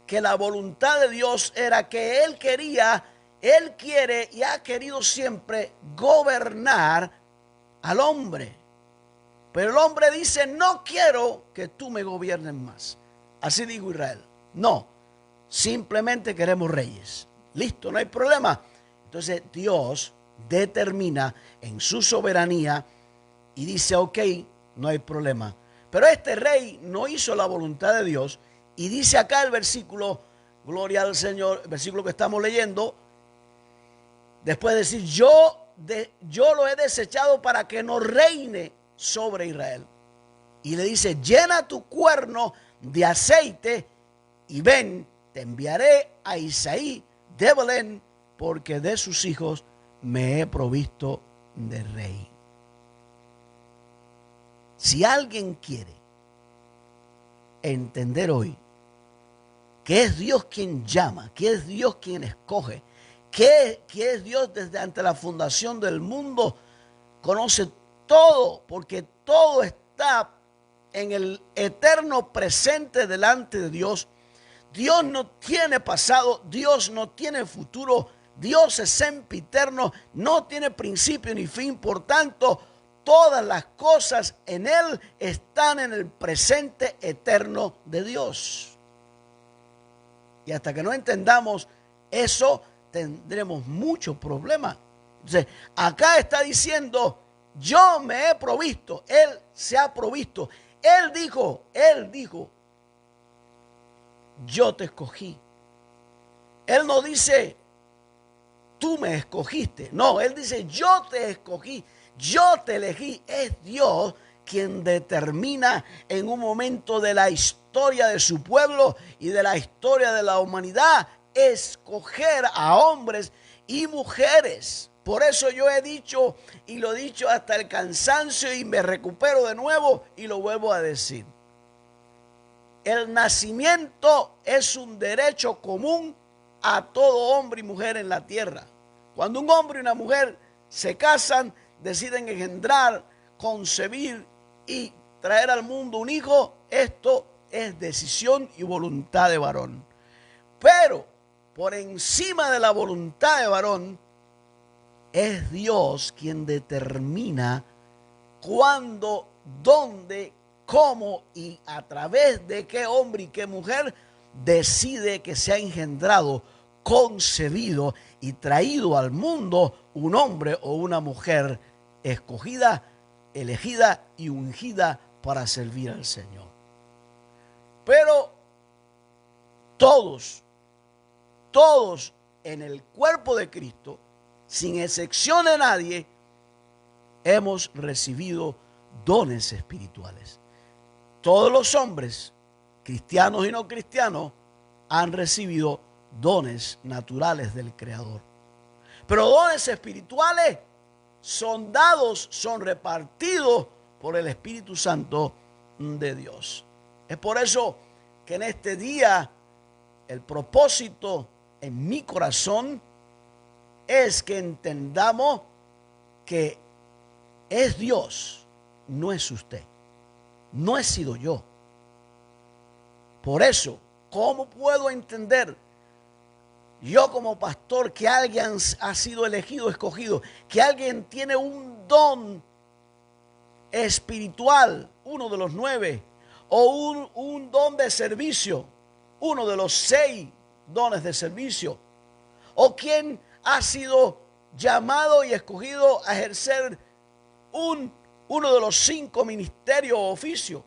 S1: que la voluntad de Dios era que Él quería, Él quiere y ha querido siempre gobernar al hombre. Pero el hombre dice, no quiero que tú me gobiernes más. Así dijo Israel. No, simplemente queremos reyes. Listo, no hay problema. Entonces Dios determina en su soberanía y dice, ok, no hay problema. Pero este rey no hizo la voluntad de Dios y dice acá el versículo, gloria al Señor, el versículo que estamos leyendo, después de decir, yo lo he desechado para que no reine sobre Israel. Y le dice, llena tu cuerno de aceite y ven, te enviaré a Isaí de Belén, porque de sus hijos me he provisto de rey. Si alguien quiere entender hoy que es Dios quien llama, que es Dios quien escoge, que es Dios desde ante la fundación del mundo, conoce todo, porque todo está en el eterno presente delante de Dios. Dios no tiene pasado, Dios no tiene futuro, Dios es sempiterno, no tiene principio ni fin. Por tanto, todas las cosas en Él están en el presente eterno de Dios. Y hasta que no entendamos eso, tendremos muchos problemas. Entonces, acá está diciendo, yo me he provisto, Él se ha provisto. Él dijo, yo te escogí. Él no dice, tú me escogiste. No, Él dice, yo te escogí, yo te elegí. Es Dios quien determina en un momento de la historia de su pueblo y de la historia de la humanidad escoger a hombres y mujeres. Por eso yo he dicho y lo he dicho hasta el cansancio y me recupero de nuevo y lo vuelvo a decir. El nacimiento es un derecho común a todo hombre y mujer en la tierra. Cuando un hombre y una mujer se casan, deciden engendrar, concebir y traer al mundo un hijo, esto es decisión y voluntad de varón. Pero por encima de la voluntad de varón, es Dios quien determina cuándo, dónde, cómo y a través de qué hombre y qué mujer decide que se ha engendrado, concebido y traído al mundo un hombre o una mujer escogida, elegida y ungida para servir al Señor. Pero todos en el cuerpo de Cristo, sin excepción de nadie, hemos recibido dones espirituales. Todos los hombres, cristianos y no cristianos, han recibido dones naturales del Creador. Pero dones espirituales son dados, son repartidos por el Espíritu Santo de Dios. Es por eso que en este día el propósito en mi corazón es que entendamos que es Dios, no es usted, no he sido yo. Por eso, ¿cómo puedo entender yo como pastor que alguien ha sido elegido, escogido, que alguien tiene un don espiritual, uno de los 9, o un don de servicio, uno de los 6 dones de servicio, o quien ha sido llamado y escogido a ejercer uno de los 5 ministerios o oficios?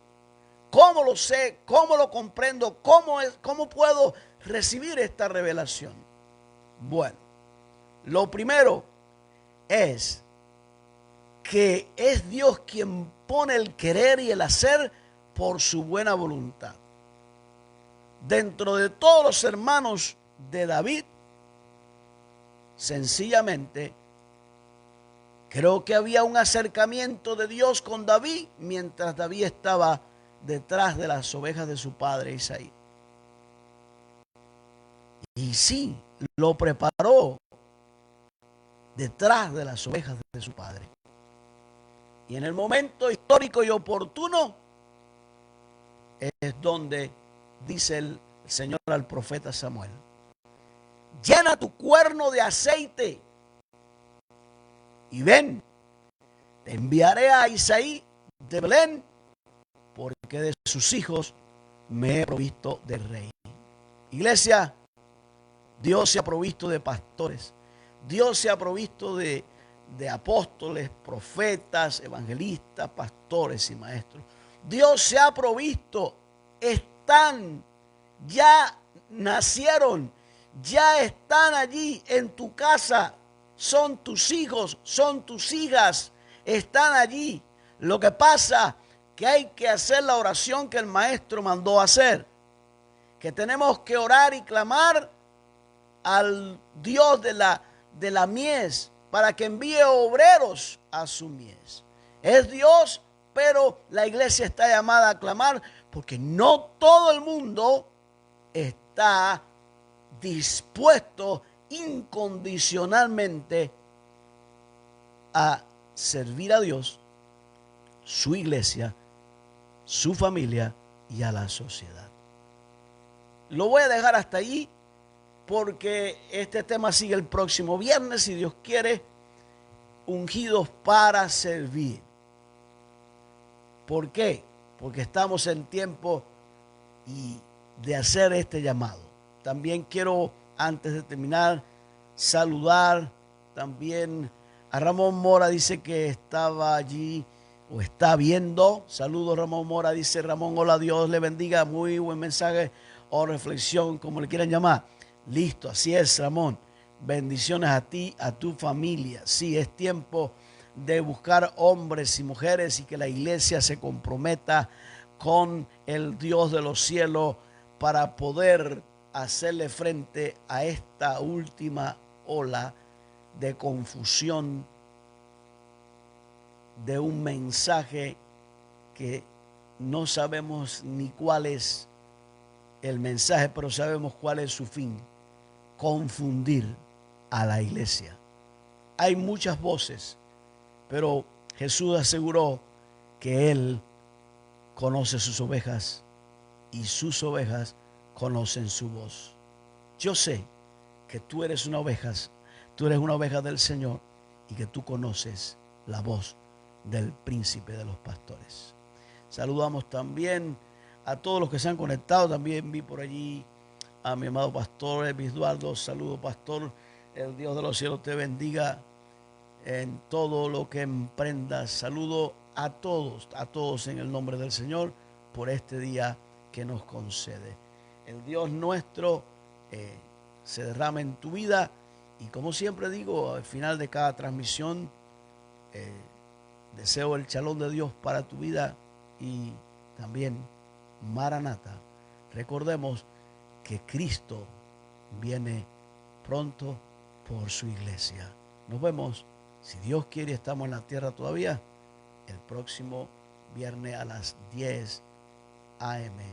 S1: ¿Cómo lo sé? ¿Cómo lo comprendo? ¿Cómo puedo recibir esta revelación? Bueno, lo primero es que es Dios quien pone el querer y el hacer por su buena voluntad. Dentro de todos los hermanos de David, sencillamente, creo que había un acercamiento de Dios con David mientras David estaba detrás de las ovejas de su padre Isaí. Y sí, lo preparó detrás de las ovejas de su padre. Y en el momento histórico y oportuno es donde dice el Señor al profeta Samuel: llena tu cuerno de aceite y ven, te enviaré a Isaí de Belén, porque de sus hijos me he provisto de rey. Iglesia, Dios se ha provisto de pastores, Dios se ha provisto de apóstoles, profetas, evangelistas, pastores y maestros. Dios se ha provisto, están, ya nacieron, ya están allí en tu casa, son tus hijos, son tus hijas, están allí. Lo que pasa que hay que hacer la oración que el maestro mandó hacer, que tenemos que orar y clamar al Dios de la mies para que envíe obreros a su mies. Es Dios, pero la iglesia está llamada a clamar porque no todo el mundo está dispuesto incondicionalmente a servir a Dios, su iglesia, su familia y a la sociedad. Lo voy a dejar hasta ahí porque este tema sigue el próximo viernes, si Dios quiere, ungidos para servir. ¿Por qué? Porque estamos en tiempo de hacer este llamado. También quiero, antes de terminar, saludar también a Ramón Mora. Dice que estaba allí o está viendo. Saludos, Ramón Mora. Dice Ramón: hola, Dios le bendiga. Muy buen mensaje o reflexión, como le quieran llamar. Listo, así es, Ramón. Bendiciones a ti, a tu familia. Sí, es tiempo de buscar hombres y mujeres y que la iglesia se comprometa con el Dios de los cielos para poder hacerle frente a esta última ola de confusión de un mensaje que no sabemos ni cuál es el mensaje, pero sabemos cuál es su fin: confundir a la iglesia. Hay muchas voces, pero Jesús aseguró que Él conoce sus ovejas y sus ovejas conocen su voz. Yo sé que tú eres una oveja del Señor y que tú conoces la voz del príncipe de los pastores. Saludamos también a todos los que se han conectado. También vi por allí a mi amado pastor Eduardo. Saludo, pastor. El Dios de los cielos te bendiga en todo lo que emprendas. Saludo a todos en el nombre del Señor por este día que nos concede. El Dios nuestro se derrama en tu vida, y como siempre digo, al final de cada transmisión, deseo el shalom de Dios para tu vida y también Maranata. Recordemos que Cristo viene pronto por su iglesia. Nos vemos, si Dios quiere, estamos en la tierra todavía, el próximo viernes a las 10 a.m.